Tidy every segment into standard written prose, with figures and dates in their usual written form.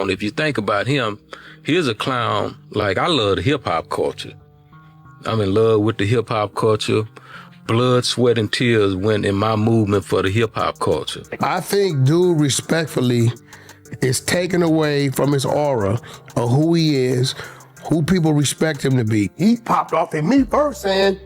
If you think about him, he's a clown. Like, I love the hip-hop culture. I'm in love with the hip-hop culture. Blood, sweat, and tears went in my movement for the hip-hop culture. I think dude respectfully is taken away from his aura of who he is, who people respect him to be. He popped off at me first saying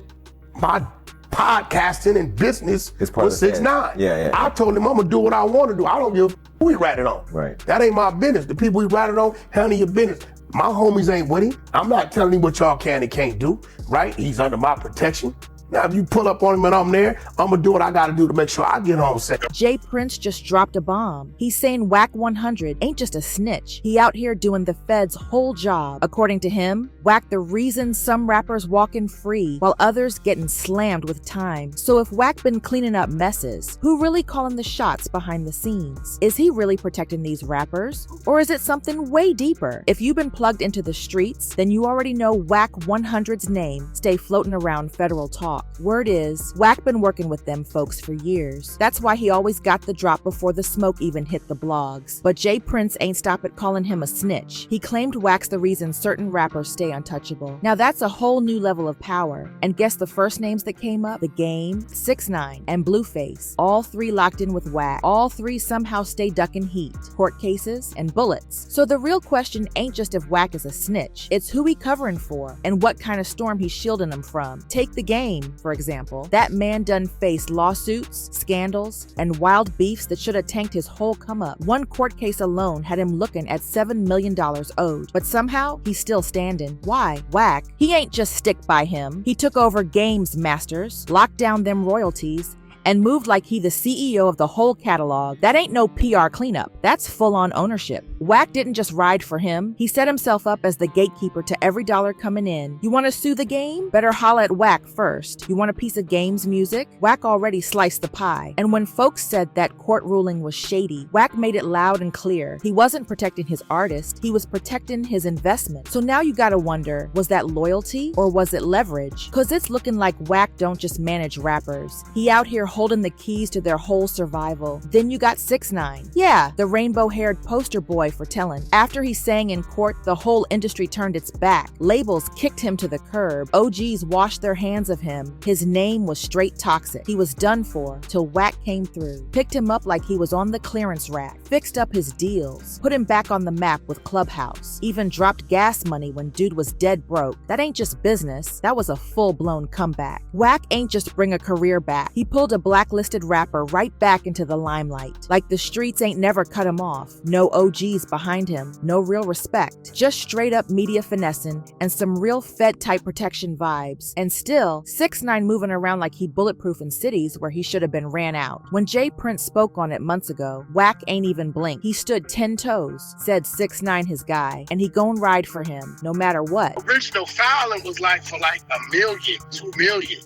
my podcasting and business was 6ix9ine. Yeah. I told him I'm gonna do what I want to do. I don't give a who he ratted on. Right. That ain't my business. The people he ratted on, handle your business. My homies ain't with him. I'm not telling him what y'all can and can't do, right? He's under my protection. Now, if you pull up on him and I'm there, I'm gonna do what I gotta do to make sure I get home safe. J. Prince just dropped a bomb. He's saying Wack 100 ain't just a snitch. He out here doing the feds' whole job. According to him, Wack the reason some rappers walking free while others getting slammed with time. So if Wack been cleaning up messes, who really calling the shots behind the scenes? Is he really protecting these rappers? Or is it something way deeper? If you've been plugged into the streets, then you already know Wack 100's name stay floating around federal talk. Word is, Wack been working with them folks for years. That's why he always got the drop before the smoke even hit the blogs. But J. Prince ain't stop at calling him a snitch. He claimed Wack's the reason certain rappers stay untouchable. Now that's a whole new level of power. And guess the first names that came up? The Game, 6ix9ine, and Blueface. All three locked in with Wack. All three somehow stay ducking heat, court cases, and bullets. So the real question ain't just if Wack is a snitch. It's who he covering for and what kind of storm he's shielding them from. Take The Game, for example. That man done faced lawsuits, scandals, and wild beefs that should have tanked his whole come up. One court case alone had him looking at $7 million owed, but somehow he's still standing. Why? Wack, he ain't just stick by him. He took over Game's masters, locked down them royalties, and moved like he the CEO of the whole catalog. That ain't no PR cleanup. That's full-on ownership. Wack didn't just ride for him. He set himself up as the gatekeeper to every dollar coming in. You want to sue the Game? Better holla at Wack first. You want a piece of Game's music? Wack already sliced the pie. And when folks said that court ruling was shady, Wack made it loud and clear. He wasn't protecting his artist. He was protecting his investment. So now you gotta wonder, was that loyalty or was it leverage? Cause it's looking like Wack don't just manage rappers. He out here holding the keys to their whole survival. Then you got 6ix9ine. Yeah, the rainbow-haired poster boy for telling. After he sang in court, the whole industry turned its back. Labels kicked him to the curb. OGs washed their hands of him. His name was straight toxic. He was done for till Wack came through. Picked him up like he was on the clearance rack. Fixed up his deals. Put him back on the map with Clubhouse. Even dropped gas money when dude was dead broke. That ain't just business. That was a full-blown comeback. Wack ain't just bring a career back. He pulled a blacklisted rapper right back into the limelight. Like the streets ain't never cut him off. No OGs behind him. No real respect. Just straight up media finessing and some real Fed-type protection vibes. And still, 6ix9ine moving around like he bulletproof in cities where he should have been ran out. When J. Prince spoke on it months ago, Wack ain't even blinked. He stood 10 toes, said 6ix9ine his guy, and he gon' ride for him, no matter what. Original filing was like for like $1 million, $2 million.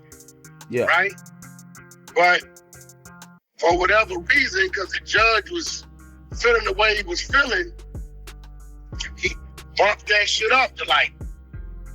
Yeah. Right? But for whatever reason, because the judge was feeling the way he was feeling, he bumped that shit up to like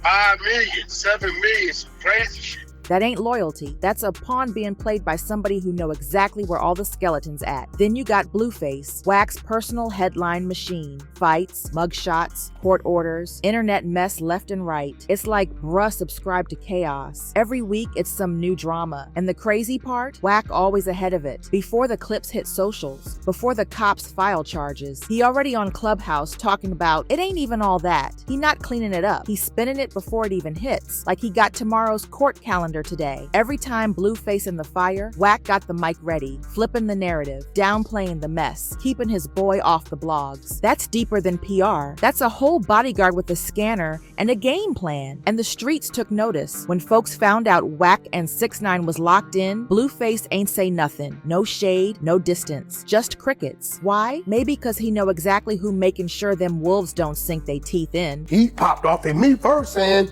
5 million, 7 million, some crazy shit. That ain't loyalty. That's a pawn being played by somebody who know exactly where all the skeletons at. Then you got Blueface, Wack's personal headline machine. Fights, mugshots, court orders, internet mess left and right. It's like bruh subscribed to chaos. Every week it's some new drama. And the crazy part? Wack always ahead of it. Before the clips hit socials, before the cops file charges, he already on Clubhouse talking about it ain't even all that. He not cleaning it up. He's spinning it before it even hits. Like he got tomorrow's court calendar today. Every time Blueface in the fire, Wack got the mic ready, flipping the narrative, downplaying the mess, keeping his boy off the blogs. That's deeper than PR. That's a whole bodyguard with a scanner and a game plan. And the streets took notice. When folks found out Wack and 6ix9ine was locked in, Blueface ain't say nothing. No shade, no distance, just crickets. Why? Maybe because he know exactly who making sure them wolves don't sink they teeth in. He popped off at me first saying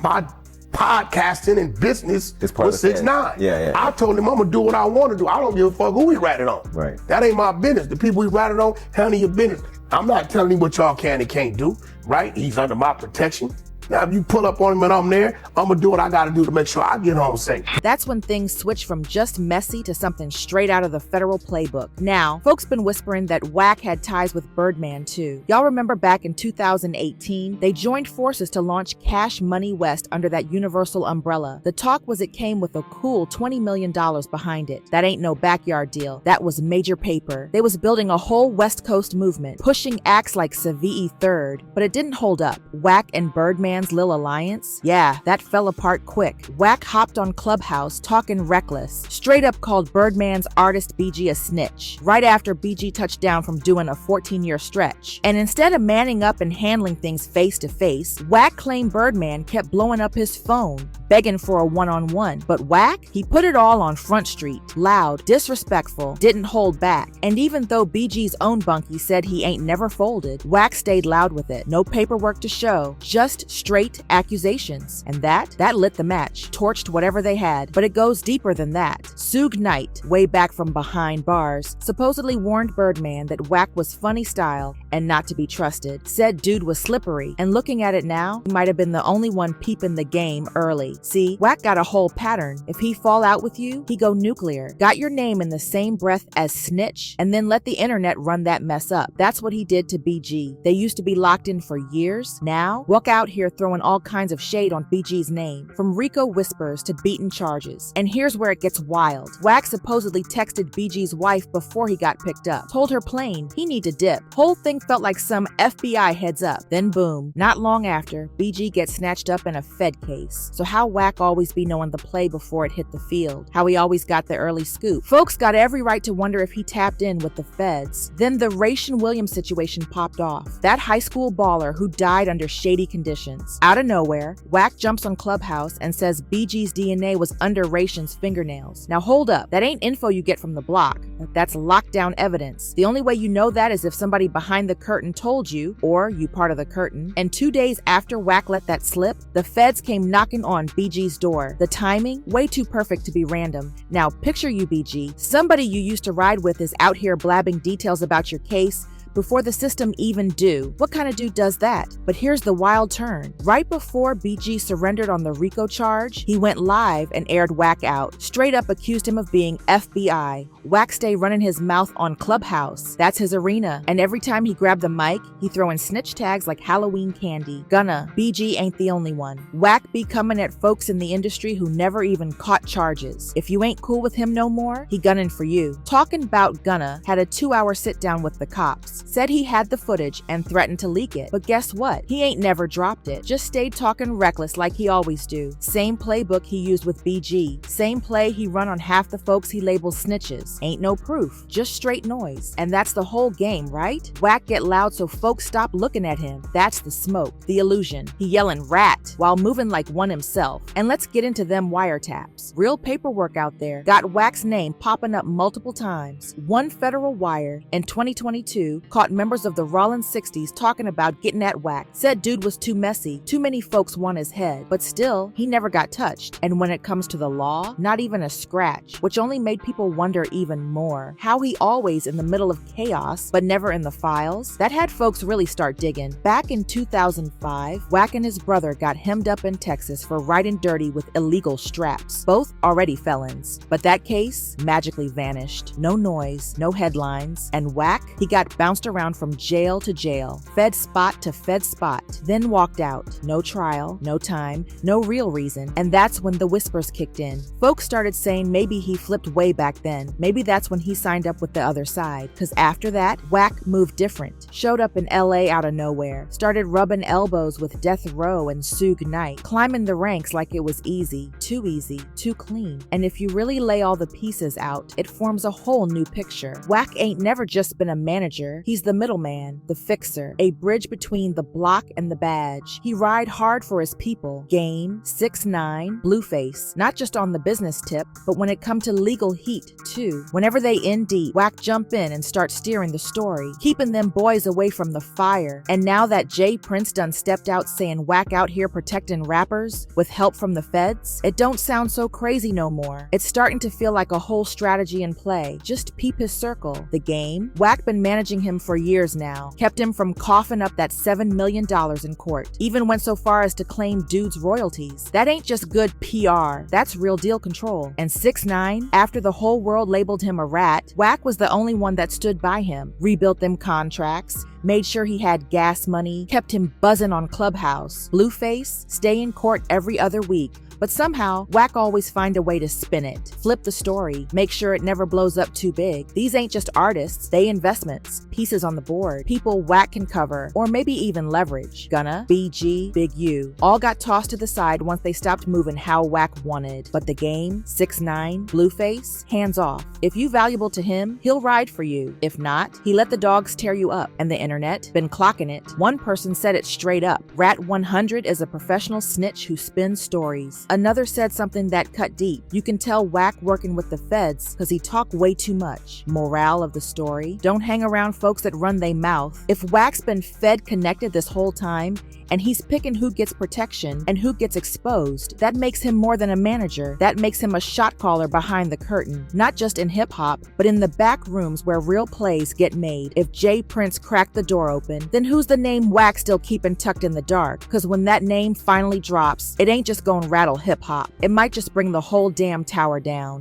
my podcasting and business was 6ix9ine. Yeah. I told him I'm gonna do what I want to do. I don't give a fuck who he ratted on. Right. That ain't my business. The people he ratted on, handle your business. I'm not telling him what y'all can and can't do, right? He's under my protection. Now, if you pull up on him and I'm there, I'm gonna do what I gotta do to make sure I get home safe. That's when things switch from just messy to something straight out of the federal playbook. Now, folks been whispering that Wack had ties with Birdman too. Y'all remember back in 2018, they joined forces to launch Cash Money West under that universal umbrella. The talk was it came with a cool $20 million behind it. That ain't no backyard deal. That was major paper. They was building a whole West Coast movement, pushing acts like Savii Third, but it didn't hold up. Wack and Birdman's Lil Alliance? Yeah, that fell apart quick. Wack hopped on Clubhouse talking reckless, straight up called Birdman's artist BG a snitch, right after BG touched down from doing a 14-year stretch. And instead of manning up and handling things face to face, Wack claimed Birdman kept blowing up his phone, begging for a one-on-one. But Wack, he put it all on Front Street, loud, disrespectful, didn't hold back. And even though BG's own bunkie said he ain't never folded, Wack stayed loud with it. No paperwork to show, just straight accusations. And that lit the match, torched whatever they had. But it goes deeper than that. Suge Knight, way back from behind bars, supposedly warned Birdman that Wack was funny style and not to be trusted. Said dude was slippery, and looking at it now, he might have been the only one peeping the game early. See, Wack got a whole pattern. If he fall out with you, he go nuclear. Got your name in the same breath as Snitch, and then let the internet run that mess up. That's what he did to BG. They used to be locked in for years. Now, Wack out here throwing all kinds of shade on BG's name, from Rico whispers to beaten charges. And here's where it gets wild. Wack supposedly texted BG's wife before he got picked up, told her plain he need to dip. Whole thing felt like some FBI heads up. Then boom, not long after, BG gets snatched up in a Fed case. So how Wack always be knowing the play before it hit the field, how he always got the early scoop. Folks got every right to wonder if he tapped in with the feds. Then the Ration Williams situation popped off. That high school baller who died under shady conditions. Out of nowhere, Wack jumps on Clubhouse and says BG's DNA was under Ration's fingernails. Now hold up, that ain't info you get from the block. That's lockdown evidence. The only way you know that is if somebody behind the curtain told you, or you part of the curtain. And 2 days after Wack let that slip, the feds came knocking on BG's door. The timing, way too perfect to be random. Now picture you, BG. Somebody you used to ride with is out here blabbing details about your case before the system even do. What kind of dude does that? But here's the wild turn. Right before BG surrendered on the RICO charge, he went live and aired Wack out. Straight up accused him of being FBI. Wack stay running his mouth on Clubhouse. That's his arena. And every time he grabbed the mic, he throwing snitch tags like Halloween candy. Gunna, BG ain't the only one. Wack be coming at folks in the industry who never even caught charges. If you ain't cool with him no more, he gunning for you. Talking about Gunna had a 2-hour sit down with the cops. Said he had the footage and threatened to leak it. But guess what? He ain't never dropped it. Just stayed talking reckless like he always do. Same playbook he used with BG. Same play he run on half the folks he labels snitches. Ain't no proof, just straight noise. And that's the whole game, right? Wack get loud so folks stop looking at him. That's the smoke, the illusion. He yelling rat while moving like one himself. And let's get into them wiretaps. Real paperwork out there got Wack's name popping up multiple times. One federal wire in 2022 caught members of the Rollins 60s talking about getting at Wack. Said dude was too messy, too many folks want his head, but still, he never got touched. And when it comes to the law, not even a scratch, which only made people wonder even more. How he always in the middle of chaos, but never in the files? That had folks really start digging. Back in 2005, Wack and his brother got hemmed up in Texas for riding dirty with illegal straps, both already felons. But that case magically vanished. No noise, no headlines, and Wack, he got bounced around from jail to jail, fed spot to fed spot, then walked out. No trial, no time, no real reason. And that's when the whispers kicked in. Folks started saying maybe he flipped way back then. Maybe that's when he signed up with the other side. Cause after that, Wack moved different. Showed up in LA out of nowhere. Started rubbing elbows with Death Row and Suge Knight. Climbing the ranks like it was easy, too clean. And if you really lay all the pieces out, it forms a whole new picture. Wack ain't never just been a manager. He's the middleman, the fixer, a bridge between the block and the badge. He ride hard for his people. Game, 6'9", Blueface. Not just on the business tip, but when it come to legal heat, too. Whenever they in deep, Wack jump in and start steering the story, keeping them boys away from the fire. And now that Jay Prince done stepped out saying Wack out here protecting rappers with help from the feds, it don't sound so crazy no more. It's starting to feel like a whole strategy in play. Just peep his circle. The game. Wack been managing himself him for years now, kept him from coughing up that $7 million in court, even went so far as to claim dude's royalties. That ain't just good PR, that's real deal control. And 6ix9ine, after the whole world labeled him a rat, Wack was the only one that stood by him, rebuilt them contracts, made sure he had gas money, kept him buzzing on Clubhouse. Blueface, stay in court every other week, but somehow, Wack always find a way to spin it, flip the story, make sure it never blows up too big. These ain't just artists, they investments, pieces on the board, people Wack can cover, or maybe even leverage. Gunna, BG, Big U, all got tossed to the side once they stopped moving how Wack wanted. But the game, 6ix9ine, Blueface, hands off. If you valuable to him, he'll ride for you. If not, he let the dogs tear you up. And the internet, been clocking it. One person said it straight up. Rat 100 is a professional snitch who spins stories. Another said something that cut deep. You can tell Wack working with the feds because he talk way too much. Morale of the story, don't hang around folks that run they mouth. If Wack's been fed connected this whole time, and he's picking who gets protection and who gets exposed, that makes him more than a manager. That makes him a shot caller behind the curtain, not just in hip-hop, but in the back rooms where real plays get made. If Jay Prince cracked the door open, then who's the name Wack still keeping tucked in the dark? Because when that name finally drops, it ain't just gonna rattle hip-hop. It might just bring the whole damn tower down.